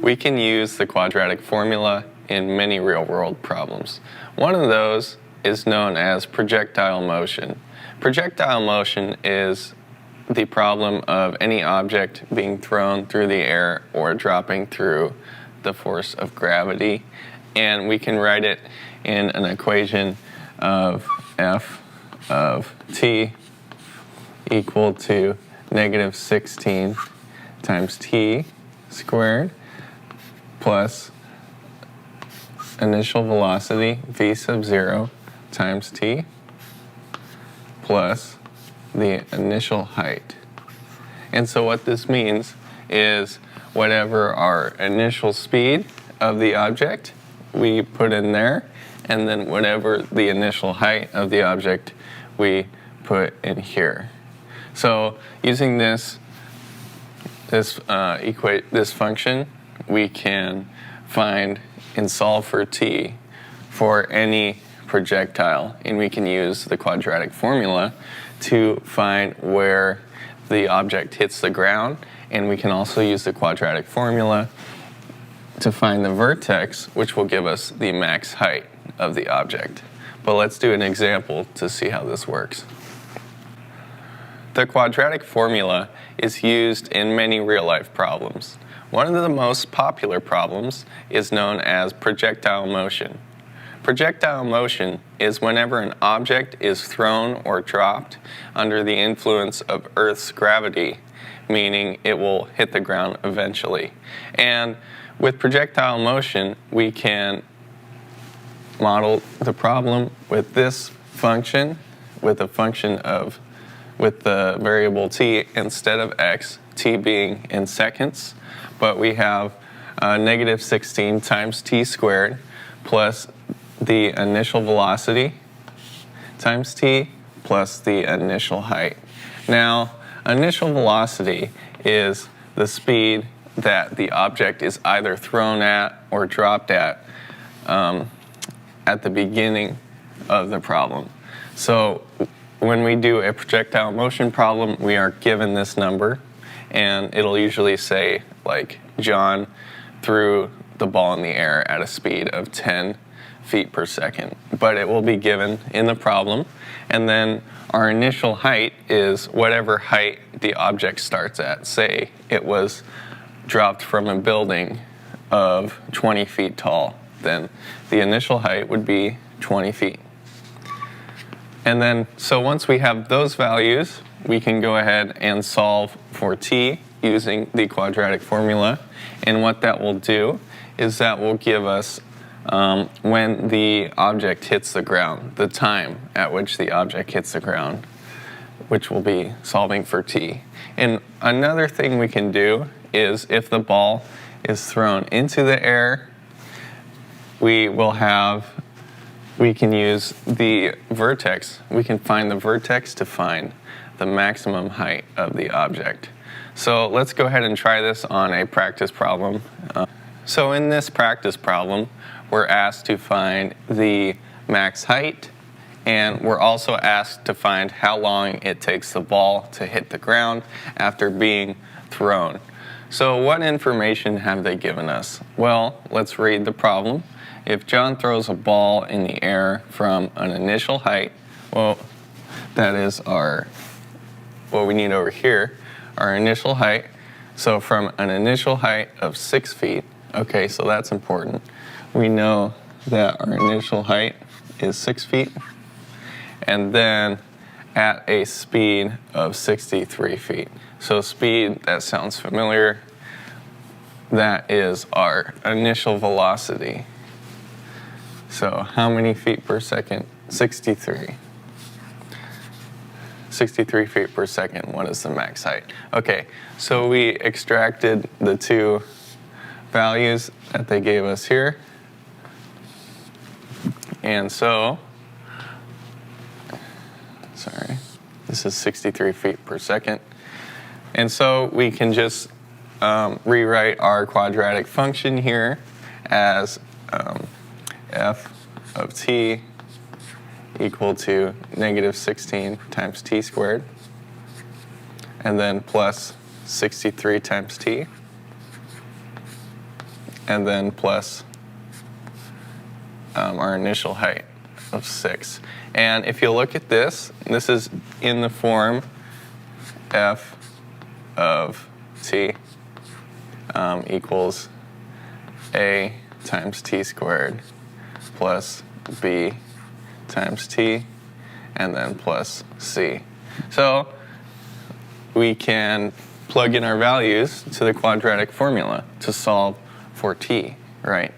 we can use the quadratic formula in many real-world problems. One of those is known as projectile motion. Projectile motion is the problem of any object being thrown through the air or dropping through the force of gravity. And we can write it in an equation of f of t equal to negative 16 times t squared plus initial velocity v sub 0 times t plus the initial height. And so what this means is whatever our initial speed of the object we put in there, and then whatever the initial height of the object we put in here. So using this function, we can find and solve for t for any projectile, and we can use the quadratic formula to find where the object hits the ground, and we can also use the quadratic formula to find the vertex, which will give us the max height of the object. But let's do an example to see how this works. The quadratic formula is used in many real-life problems. One of the most popular problems is known as projectile motion. Projectile motion is whenever an object is thrown or dropped under the influence of Earth's gravity, meaning it will hit the ground eventually. And with projectile motion, we can model the problem with this function, with the variable t instead of x, t being in seconds, but we have negative 16 times t squared plus the initial velocity times t plus the initial height. Now, initial velocity is the speed that the object is either thrown at or dropped at the beginning of the problem. So when we do a projectile motion problem, we are given this number, and it'll usually say, like, John threw the ball in the air at a speed of 10 feet per second. But it will be given in the problem, and then our initial height is whatever height the object starts at. Say it was dropped from a building of 20 feet tall, then the initial height would be 20 feet. And then, so once we have those values, we can go ahead and solve for t using the quadratic formula. And what that will do is that will give us when the object hits the ground, the time at which the object hits the ground, which will be solving for t. And another thing we can do is if the ball is thrown into the air, we can use the vertex. We can find the vertex to find the maximum height of the object. So let's go ahead and try this on a practice problem. So in this practice problem, we're asked to find the max height, and we're also asked to find how long it takes the ball to hit the ground after being thrown. So what information have they given us? Well, let's read the problem. If John throws a ball in the air from an initial height, well, that is what we need over here, our initial height. So from an initial height of 6 feet, okay, so that's important. We know that our initial height is 6 feet, and then at a speed of 63 feet. So speed, that sounds familiar. That is our initial velocity. So how many feet per second? 63. 63 feet per second. What is the max height? Okay, so we extracted the two values that they gave us here. And so, this is 63 feet per second. And so we can just rewrite our quadratic function here as f of t equal to negative 16 times t squared, and then plus 63 times t. and then plus our initial height of 6. And if you look at this, this is in the form f of t equals a times t squared plus b times t, and then plus c. So we can plug in our values to the quadratic formula to solve for t, right?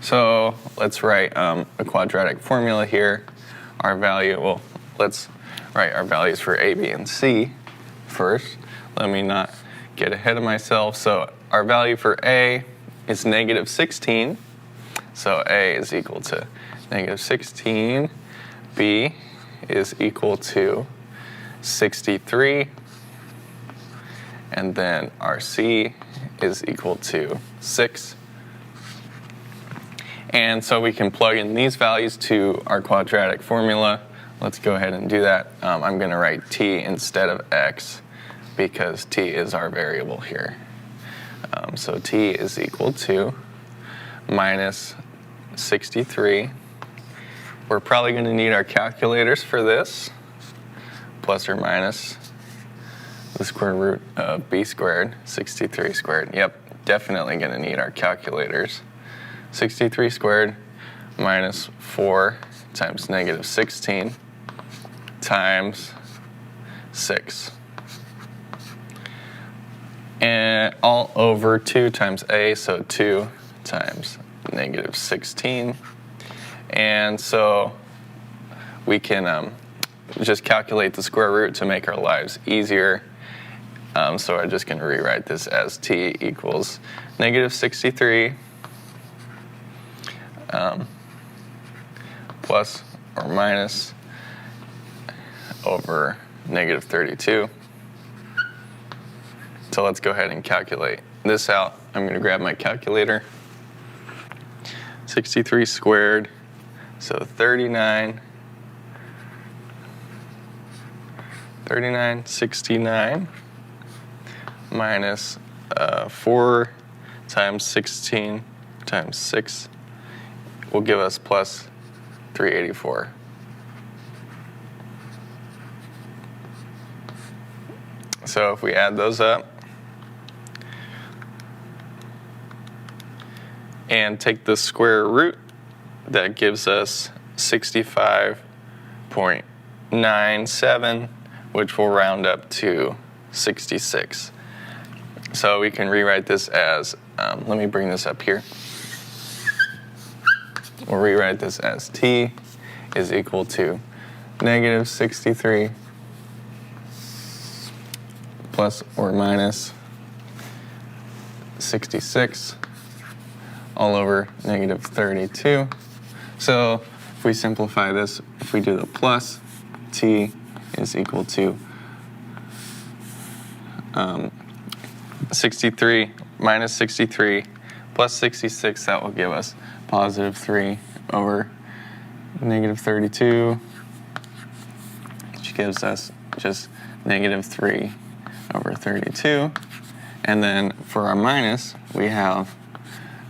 So let's write a quadratic formula here. Our value, well, let's write our values for a, b, and c first. Let me not get ahead of myself. So our value for a is negative 16. So a is equal to negative 16. B is equal to 63. And then our c is equal to 6. And so we can plug in these values to our quadratic formula. Let's go ahead and do that. I'm going to write t instead of x because t is our variable here. So t is equal to minus 63. We're probably going to need our calculators for this, plus or minus the square root of b squared, 63 squared. Yep, definitely going to need our calculators. 63 squared minus 4 times negative 16 times 6. And all over 2 times a, so 2 times negative 16. And so we can just calculate the square root to make our lives easier. So I'm just going to rewrite this as t equals negative 63 plus or minus over negative 32. So let's go ahead and calculate this out. I'm going to grab my calculator. 63 squared, so 39. 69 minus 4 times 16 times 6 will give us plus 384. So if we add those up and take the square root, that gives us 65.97, which will round up to 66. So we can rewrite this as, let me bring this up here. We'll rewrite this as t is equal to negative 63 plus or minus 66 all over negative 32. So if we simplify this, if we do the plus, t is equal to 63 minus 63 plus 66, that will give us positive 3 over negative 32, which gives us just negative 3 over 32. And then for our minus, we have,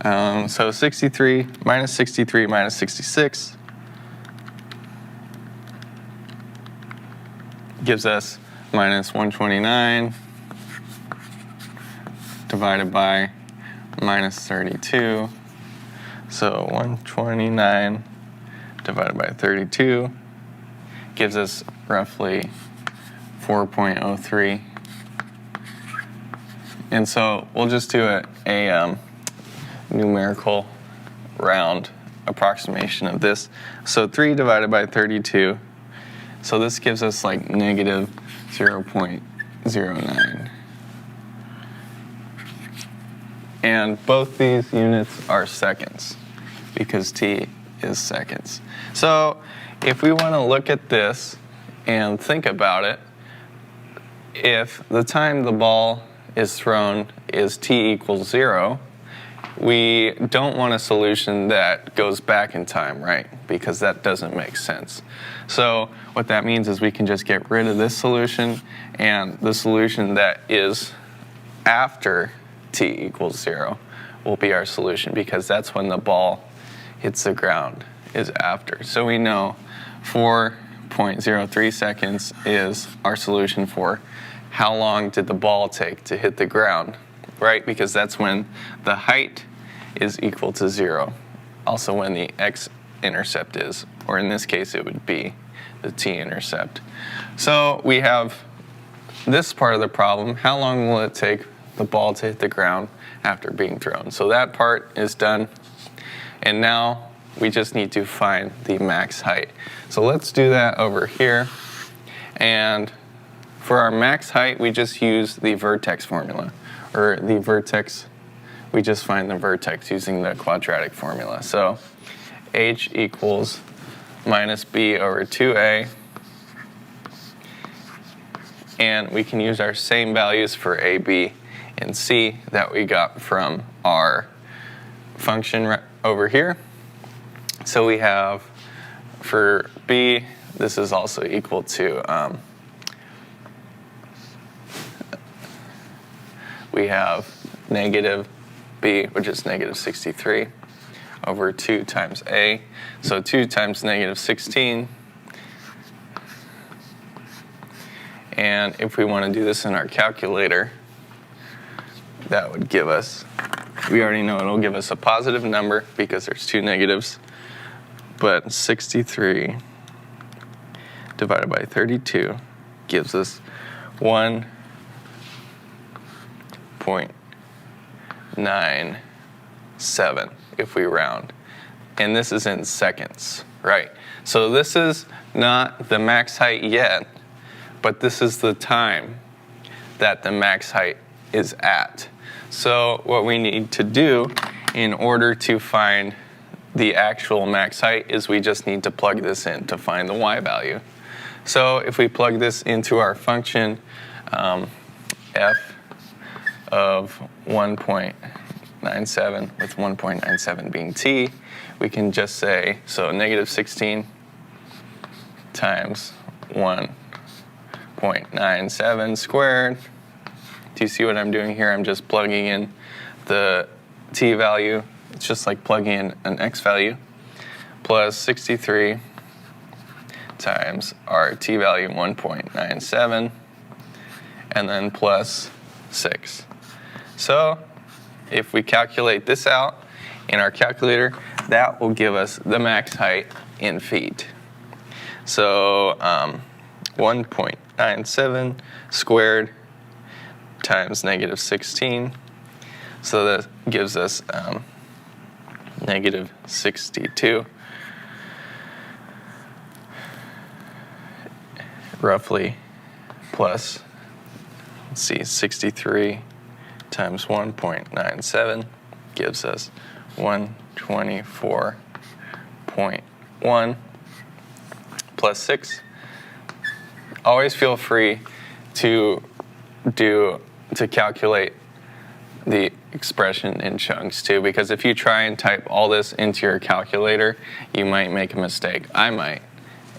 so 63 minus 66 gives us minus 129 divided by minus 32. So 129 divided by 32 gives us roughly 4.03. And so we'll just do a numerical round approximation of this. So 3 divided by 32. So this gives us like negative 0.09. And both these units are seconds because t is seconds. So if we want to look at this and think about it, if the time the ball is thrown is t equals 0, we don't want a solution that goes back in time, right? Because that doesn't make sense. So what that means is we can just get rid of this solution, and the solution that is after t equals 0 will be our solution, because that's when the ball hits the ground, is after. So we know 4.03 seconds is our solution for how long did the ball take to hit the ground, right? Because that's when the height is equal to 0. Also when the x-intercept is, or in this case it would be the t-intercept. So we have this part of the problem. How long will it take the ball to hit the ground after being thrown? So that part is done. And now we just need to find the max height. So let's do that over here. And for our max height, we just use the vertex formula. Or the vertex, we just find the vertex using the quadratic formula. So h equals minus b over 2a. And we can use our same values for a, b, and c that we got from our function over here. So we have, for b, this is also equal to, we have negative b, which is negative 63, over 2 times a. So 2 times negative 16. And if we want to do this in our calculator, that would give us, we already know it'll give us a positive number because there's 2 negatives. But 63 divided by 32 gives us 1.97 if we round. And this is in seconds, right? So this is not the max height yet, but this is the time that the max height is at. So what we need to do in order to find the actual max height is we just need to plug this in to find the y value. So if we plug this into our function f of 1.97 with 1.97 being t, we can just say, so negative 16 times 1.97 squared. Do you see what I'm doing here? I'm just plugging in the t value. It's just like plugging in an x value, plus 63 times our t value, 1.97, and then plus 6. So if we calculate this out in our calculator, that will give us the max height in feet. So 1.97 squared times negative 16. So that gives us negative 62, roughly, plus, let's see, 63 times 1.97 gives us 124.1 plus 6. Always feel free to calculate the expression in chunks too, because if you try and type all this into your calculator, you might make a mistake. I might.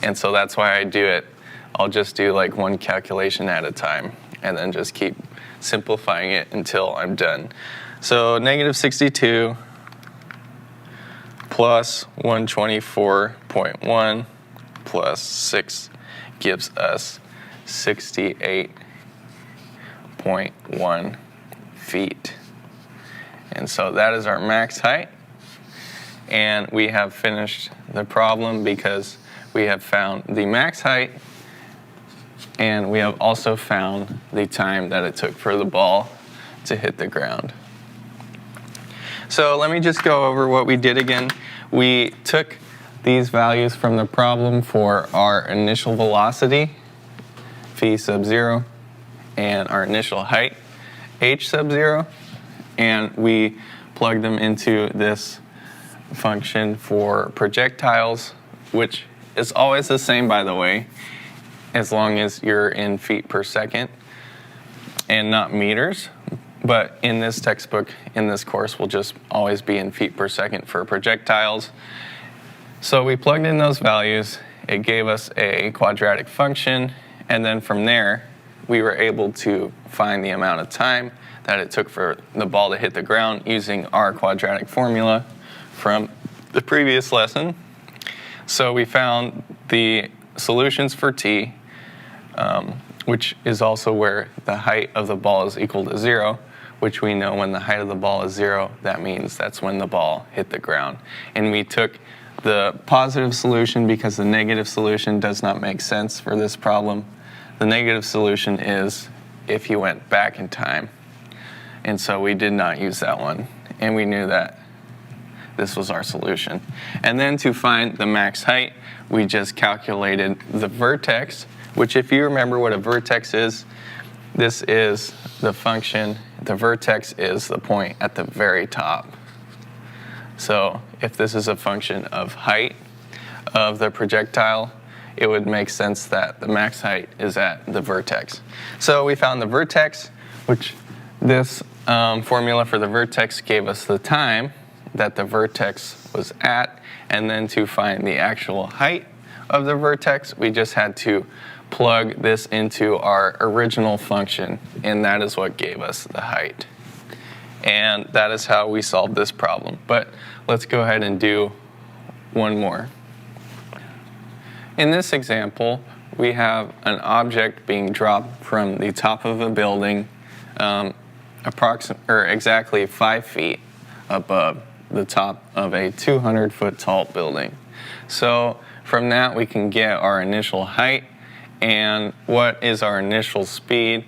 And so that's why I do it. I'll just do like one calculation at a time and then just keep simplifying it until I'm done. So negative 62 plus 124.1 plus 6 gives us 68.1 feet. And so that is our max height. And we have finished the problem because we have found the max height, and we have also found the time that it took for the ball to hit the ground. So let me just go over what we did again. We took these values from the problem for our initial velocity, v sub 0, and our initial height, h sub 0, and we plugged them into this function for projectiles, which is always the same, by the way, as long as you're in feet per second and not meters. But in this textbook, in this course, we'll just always be in feet per second for projectiles. So we plugged in those values. It gave us a quadratic function, and then from there, we were able to find the amount of time that it took for the ball to hit the ground using our quadratic formula from the previous lesson. So we found the solutions for t, which is also where the height of the ball is equal to 0, which we know when the height of the ball is 0, that means that's when the ball hit the ground. And we took the positive solution because the negative solution does not make sense for this problem. The negative solution is if you went back in time. And so we did not use that one. And we knew that this was our solution. And then to find the max height, we just calculated the vertex, which if you remember what a vertex is, this is the function. The vertex is the point at the very top. So if this is a function of height of the projectile, it would make sense that the max height is at the vertex. So we found the vertex, which this formula for the vertex gave us the time that the vertex was at, and then to find the actual height of the vertex, we just had to plug this into our original function, and that is what gave us the height. And that is how we solved this problem. But let's go ahead and do one more. In this example, we have an object being dropped from the top of a building exactly 5 feet above the top of a 200-foot tall building. So from that, we can get our initial height. And what is our initial speed?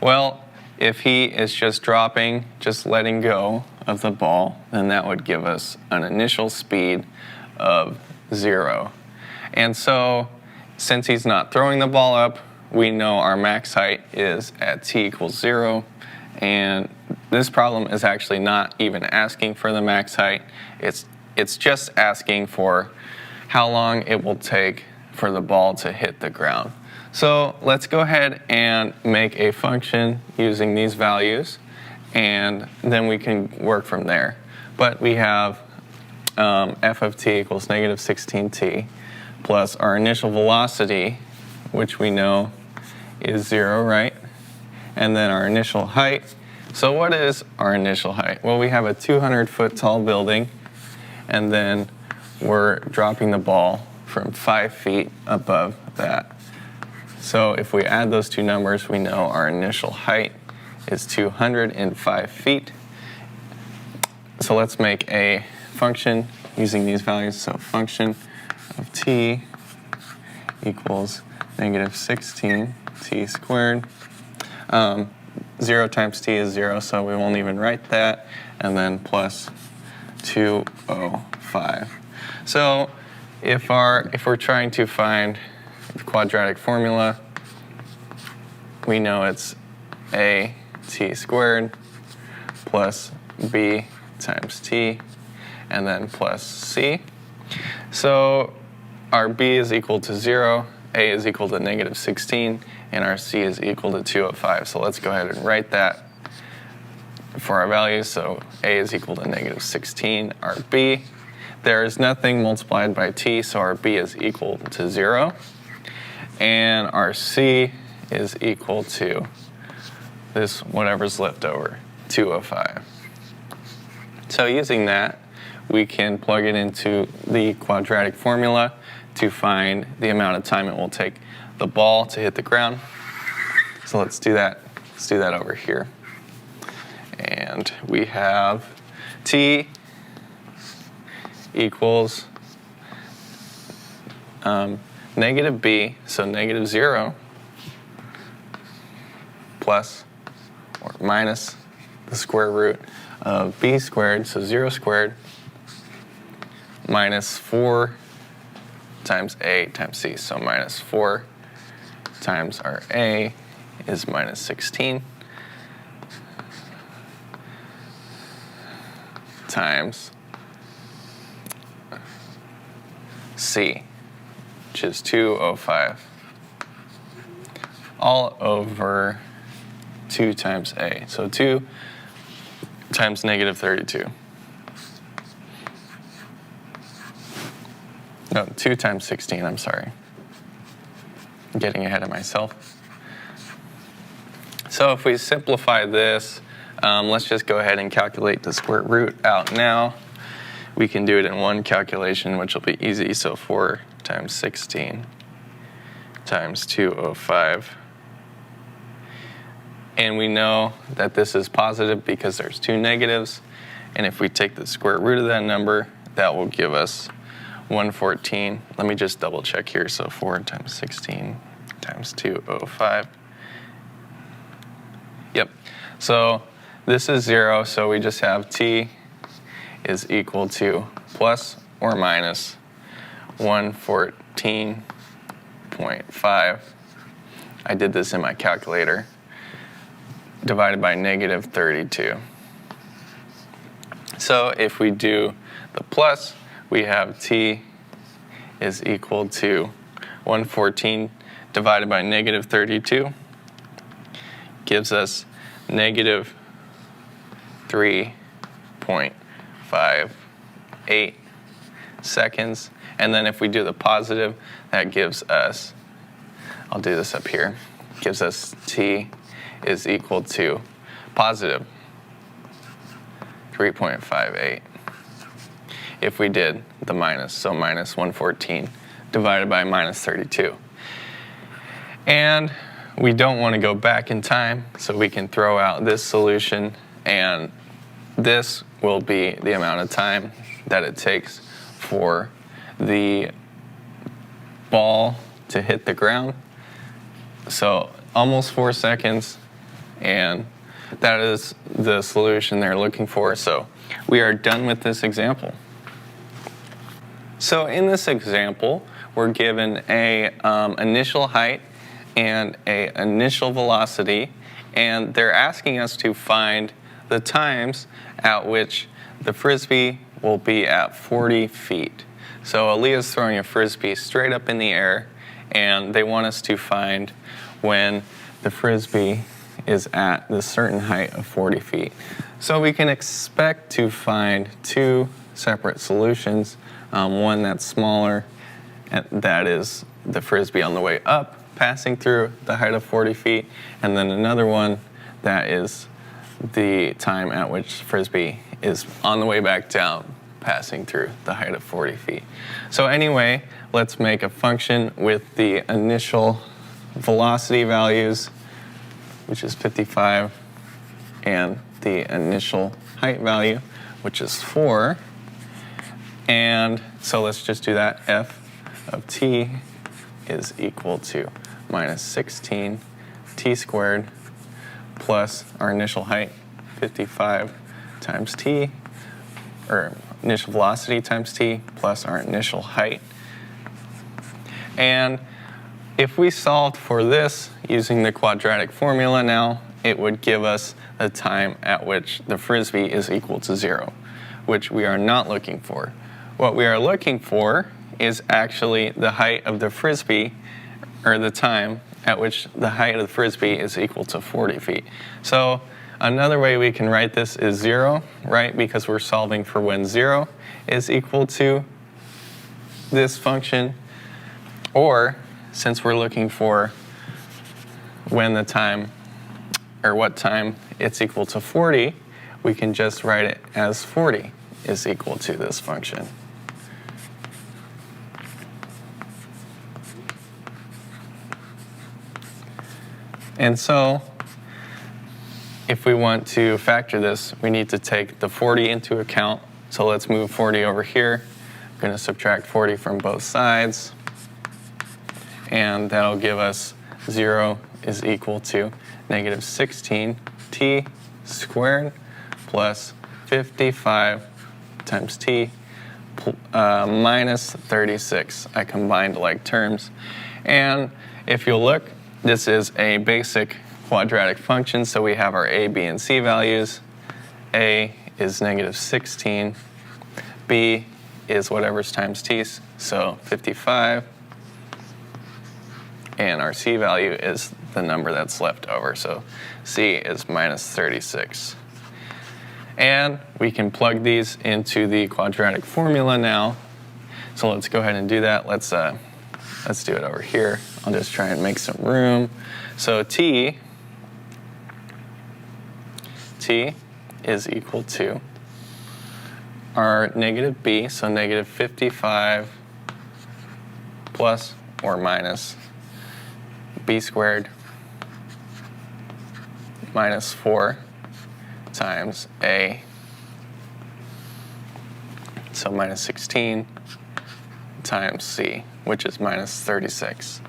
Well, if he is just dropping, just letting go of the ball, then that would give us an initial speed of 0. And so, since he's not throwing the ball up, we know our max height is at t equals 0. And this problem is actually not even asking for the max height. It's just asking for how long it will take for the ball to hit the ground. So let's go ahead and make a function using these values, and then we can work from there. But we have f of t equals negative 16t plus our initial velocity, which we know is 0, right? And then our initial height. So what is our initial height? Well, we have a 200-foot tall building, and then we're dropping the ball from 5 feet above that. So if we add those two numbers, we know our initial height is 205 feet. So let's make a function using these values. So function of t equals negative 16t squared. 0 times t is 0, so we won't even write that. And then plus 205. So if we're trying to find the quadratic formula, we know it's a t squared plus b times t, and then plus c. So our b is equal to 0, a is equal to negative 16, and our c is equal to 205. So let's go ahead and write that for our values. So a is equal to negative 16, our b. There is nothing multiplied by t, so our b is equal to 0. And our c is equal to this, whatever's left over, 205. So using that, we can plug it into the quadratic formula to find the amount of time it will take the ball to hit the ground. So let's do that. Let's do that over here. And we have t equals negative b, so negative 0, plus or minus the square root of b squared, so 0 squared, minus 4 times a times c. So minus 4 times our a is minus 16 times c, which is 205, all over 2 times a. So 2 times negative 32. No, 2 times 16, I'm sorry. I'm getting ahead of myself. So if we simplify this, Let's just go ahead and calculate the square root out now. We can do it in one calculation, which will be easy. So 4 times 16 times 205. And we know that this is positive because there's two negatives. And if we take the square root of that number, that will give us 114. Let me just double check here. So 4 times 16 times 205. Yep. So this is 0, so we just have t is equal to plus or minus 114.5. I did this in my calculator, divided by negative 32. So if we do the plus, we have t is equal to 114 divided by negative 32, gives us negative 3.58 seconds. And then if we do the positive, that gives us, I'll do this up here, gives us t is equal to positive 3.58. If we did the minus, so minus 114 divided by minus 32. And we don't want to go back in time, so we can throw out this solution, and this will be the amount of time that it takes for the ball to hit the ground. So almost 4 seconds, and that is the solution they're looking for. So we are done with this example. So in this example, we're given a initial height and a initial velocity, and they're asking us to find the times at which the frisbee will be at 40 feet. So Aaliyah's throwing a frisbee straight up in the air, and they want us to find when the frisbee is at this certain height of 40 feet. So we can expect to find two separate solutions, one that's smaller, and that is the frisbee on the way up, passing through the height of 40 feet, and then another one that is the time at which frisbee is on the way back down, passing through the height of 40 feet. So anyway, let's make a function with the initial velocity values, which is 55, and the initial height value, which is 4. And so let's just do that. F of t is equal to minus 16 t squared plus our initial height, 55 times t, or initial velocity times t, plus our initial height. And if we solved for this using the quadratic formula now, it would give us the time at which the frisbee is equal to 0, which we are not looking for. What we are looking for is actually the height of the frisbee, or the time at which the height of the frisbee is equal to 40 feet. So another way we can write this is 0, right? Because we're solving for when 0 is equal to this function. Or, since we're looking for when the time, or what time it's equal to 40, we can just write it as 40 is equal to this function. And so, if we want to factor this, we need to take the 40 into account. So let's move 40 over here. I'm going to subtract 40 from both sides. And that'll give us 0 is equal to negative 16 t squared plus 55 times t minus 36. I combined like terms. And if you'll look, this is a basic quadratic function, so we have our a, b, and c values. A is negative 16. B is whatever's times t, so 55. And our c value is the number that's left over, so c is minus 36. And we can plug these into the quadratic formula now. So let's go ahead and do that. Let's do it over here. I'll just try and make some room. So t t is equal to our negative b, so negative 55 plus or minus b squared minus 4 times a, so minus 16 times c, which is minus 36,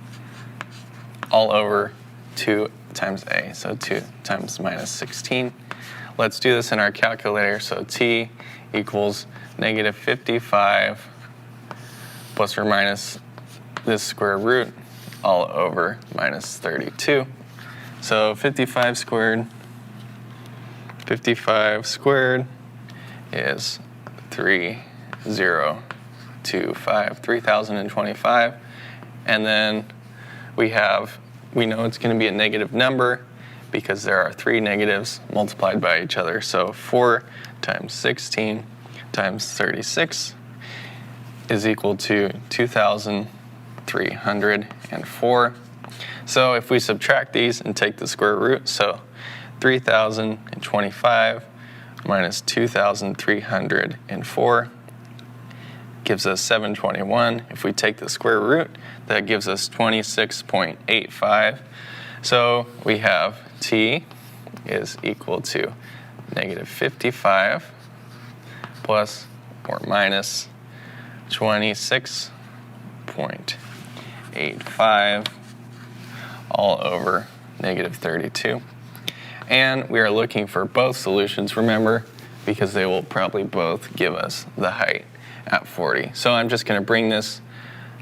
all over 2 times a, so 2 times minus 16. Let's do this in our calculator, so t equals negative 55 plus or minus this square root all over minus 32. So 55 squared is 3025, and then we know it's going to be a negative number because there are 3 negatives multiplied by each other. So 4 times 16 times 36 is equal to 2,304. So if we subtract these and take the square root, so 3,025 minus 2,304 gives us 721. If we take the square root, that gives us 26.85. So we have t is equal to negative 55 plus or minus 26.85 all over negative 32. And we are looking for both solutions, remember, because they will probably both give us the height at 40. So I'm just going to bring this,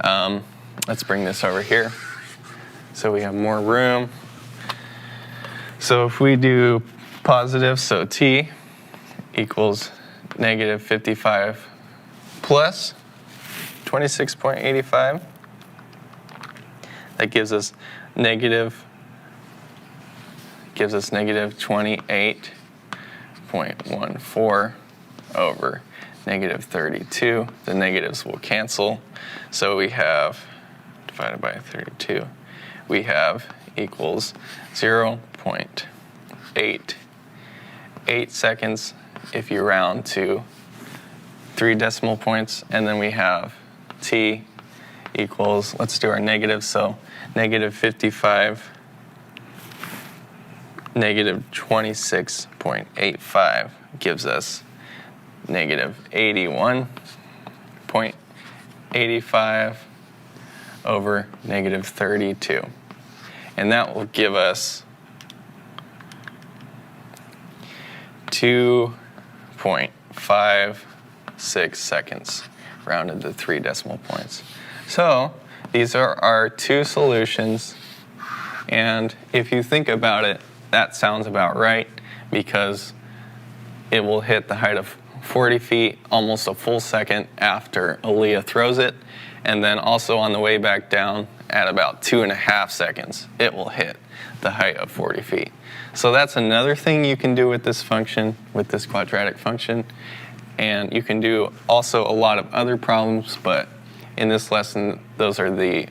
let's bring this over here so we have more room. So if we do positive, so t equals negative 55 plus 26.85, that gives us negative 28.14 over negative 32. The negatives will cancel. So we have, divided by 32, we have equals 0.88 seconds if you round to 3 decimal points. And then we have t equals, let's do our negatives, so negative 55, negative 26.85 gives us negative 81.85 over negative 32. And that will give us 2.56 seconds, rounded to 3 decimal points. So these are our 2 solutions, and if you think about it, that sounds about right, because it will hit the height of 40 feet almost a full second after Aaliyah throws it, and then also on the way back down at about 2.5 seconds, it will hit the height of 40 feet. So that's another thing you can do with this function, with this quadratic function, and you can do also a lot of other problems, but in this lesson, those are the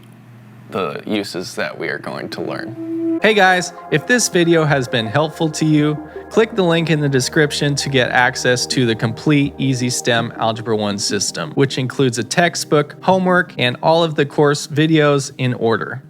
uses that we are going to learn. Hey guys, if this video has been helpful to you, click the link in the description to get access to the complete Easy STEM Algebra 1 system, which includes a textbook, homework, and all of the course videos in order.